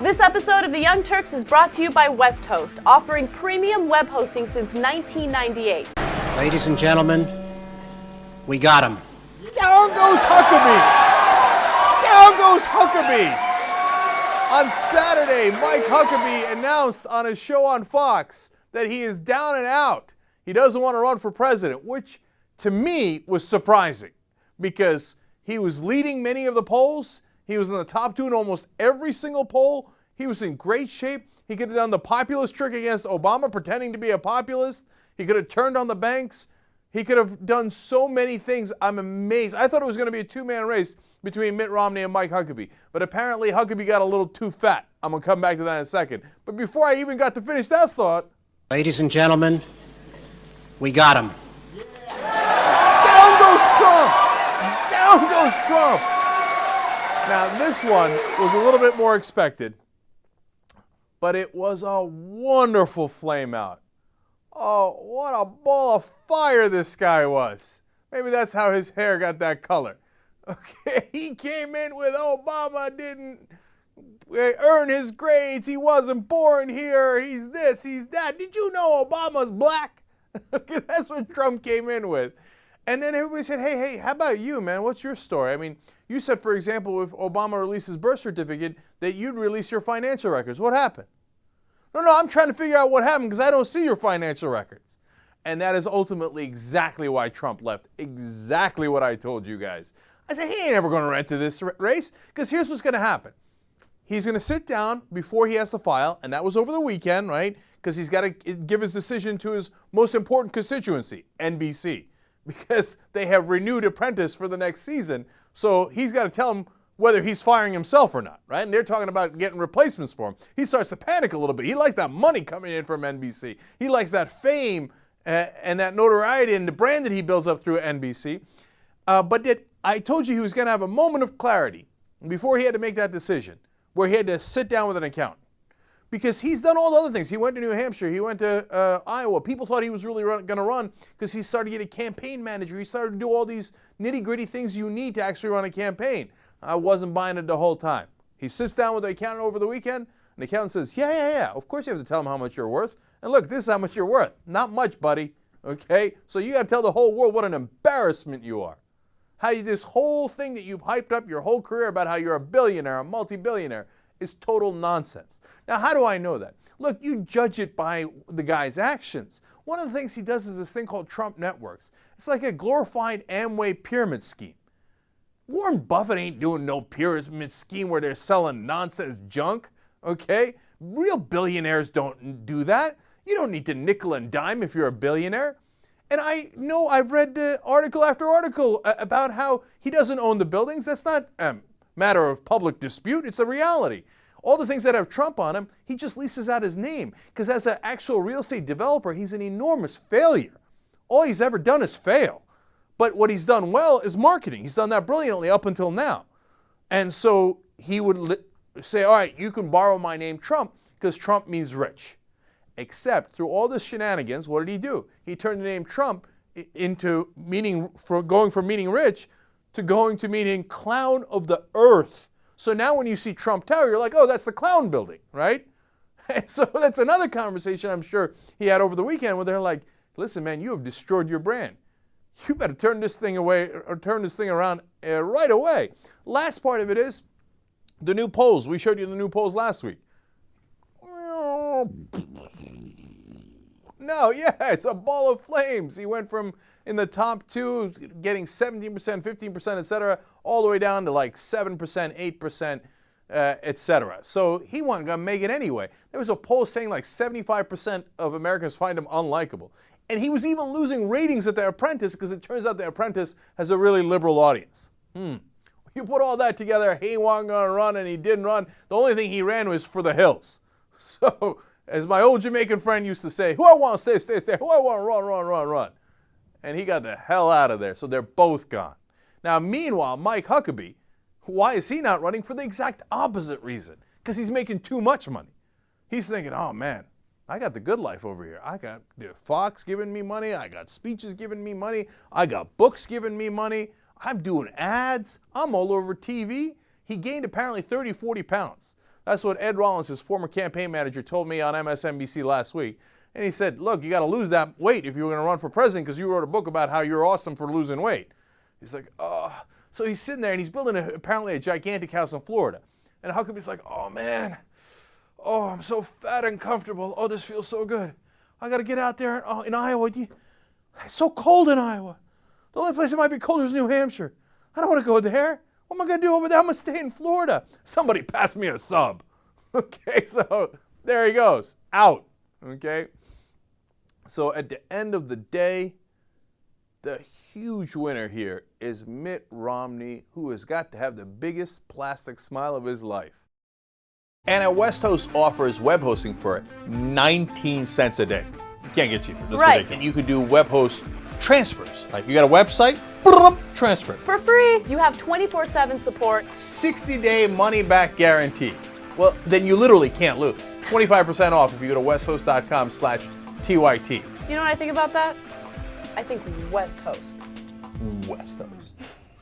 This episode of The Young Turks is brought to you by WestHost, offering premium web hosting since 1998. Ladies and gentlemen, we got him. Down goes Huckabee! Down goes Huckabee! On Saturday, Mike Huckabee announced on his show on Fox that he is down and out. He doesn't want to run for president, which to me was surprising because he was leading many of the polls. He was in the top two in almost every single poll. He was in great shape. He could have done the populist trick against Obama, pretending to be a populist. He could have turned on the banks. He could have done so many things. I'm amazed. I thought it was going to be a two-man race between Mitt Romney and Mike Huckabee. But apparently Huckabee got a little too fat. I'm going to come back to that in a second. But before I even got to finish that thought... Ladies and gentlemen, we got him. Down goes Trump! Down goes Trump! Now, this one was a little bit more expected, but it was a wonderful flame out. Oh, what a ball of fire this guy was. Maybe that's how his hair got that color. Okay, he came in with Obama didn't earn his grades, he wasn't born here, he's this, he's that. Did you know Obama's black? That's what Trump came in with. And then everybody said, hey, how about you, man? What's your story? I mean, you said, for example, if Obama released his birth certificate, that you'd release your financial records. What happened? No, I'm trying to figure out what happened because I don't see your financial records. And that is ultimately exactly why Trump left. Exactly what I told you guys. I said, he ain't ever going to enter this race because here's what's going to happen. He's going to sit down before he has to file, and that was over the weekend, right? Because he's got to give his decision to his most important constituency, NBC. Because they have renewed Apprentice for the next season. So he's got to tell them whether he's firing himself or not, right? And they're talking about getting replacements for him. He starts to panic a little bit. He likes that money coming in from NBC. He likes that fame and that notoriety and the brand that he builds up through NBC. But I told you he was going to have a moment of clarity before he had to make that decision, where he had to sit down with an accountant. Because he's done all the other things. He went to New Hampshire. He went to Iowa. People thought he was really going to run because he started to get a campaign manager. He started to do all these nitty-gritty things you need to actually run a campaign. I wasn't buying it the whole time. He sits down with the accountant over the weekend, and the accountant says, yeah. Of course you have to tell him how much you're worth. And look, this is how much you're worth. Not much, buddy. Okay? So you got to tell the whole world what an embarrassment you are. This whole thing that you've hyped up your whole career about how you're a billionaire, a multi-billionaire, is total nonsense. Now, how do I know that? Look, you judge it by the guy's actions. One of the things he does is this thing called Trump Networks. It's like a glorified Amway pyramid scheme. Warren Buffett ain't doing no pyramid scheme where they're selling nonsense junk, okay? Real billionaires don't do that. You don't need to nickel and dime if you're a billionaire. And I know I've read article after article about how he doesn't own the buildings. That's not matter of public dispute. It's a reality. All the things that have Trump on him, he just leases out his name. Because as an actual real estate developer, he's an enormous failure. All he's ever done is fail. But what he's done well is marketing. He's done that brilliantly up until now. And so he would say, all right, you can borrow my name Trump because Trump means rich. Except through all this shenanigans, what did he do? He turned the name Trump into going from meaning rich to going to meaning clown of the earth. So now when you see Trump Tower, you're like, oh, that's the clown building, right? And so that's another conversation I'm sure he had over the weekend where they're like, listen, man, you have destroyed your brand. You better turn this thing away or turn this thing around right away. Last part of it is the new polls. We showed you the new polls last week. No, yeah, it's a ball of flames. He went from in the top two, getting 17%, 15%, et cetera, all the way down to like 7%, 8%, et cetera. So he wasn't going to make it anyway. There was a poll saying like 75% of Americans find him unlikable. And he was even losing ratings at The Apprentice because it turns out The Apprentice has a really liberal audience. You put all that together, he wasn't going to run and he didn't run. The only thing he ran was for the hills. So, as my old Jamaican friend used to say, who I want to stay, who I want to run. And he got the hell out of there, so they're both gone. Now, meanwhile, Mike Huckabee, why is he not running? For the exact opposite reason, because he's making too much money. He's thinking, oh man, I got the good life over here. I got Fox giving me money, I got speeches giving me money, I got books giving me money, I'm doing ads, I'm all over TV. He gained apparently 30, 40 pounds. That's what Ed Rollins, his former campaign manager, told me on MSNBC last week. And he said, look, you got to lose that weight if you were going to run for president because you wrote a book about how you're awesome for losing weight. He's like, oh. So he's sitting there and he's building apparently a gigantic house in Florida. And Huckabee's like, oh, man. Oh, I'm so fat and comfortable. Oh, this feels so good. I got to get out there in Iowa. It's so cold in Iowa. The only place it might be colder is New Hampshire. I don't want to go there. What am I going to do over there? I'm going to stay in Florida. Somebody pass me a sub. Okay, so there he goes. Out. Okay. So at the end of the day, the huge winner here is Mitt Romney, who has got to have the biggest plastic smile of his life. And at West Host offers web hosting for 19 cents a day. You can't get cheaper. That's right. ridiculous. And you could do web host transfers. Like you got a website, transfer. For free. You have 24/7 support. 60-day money-back guarantee. Well, then you literally can't lose. 25% off if you go to westhost.com/TYT. You know what I think about that? I think West Host. West Host.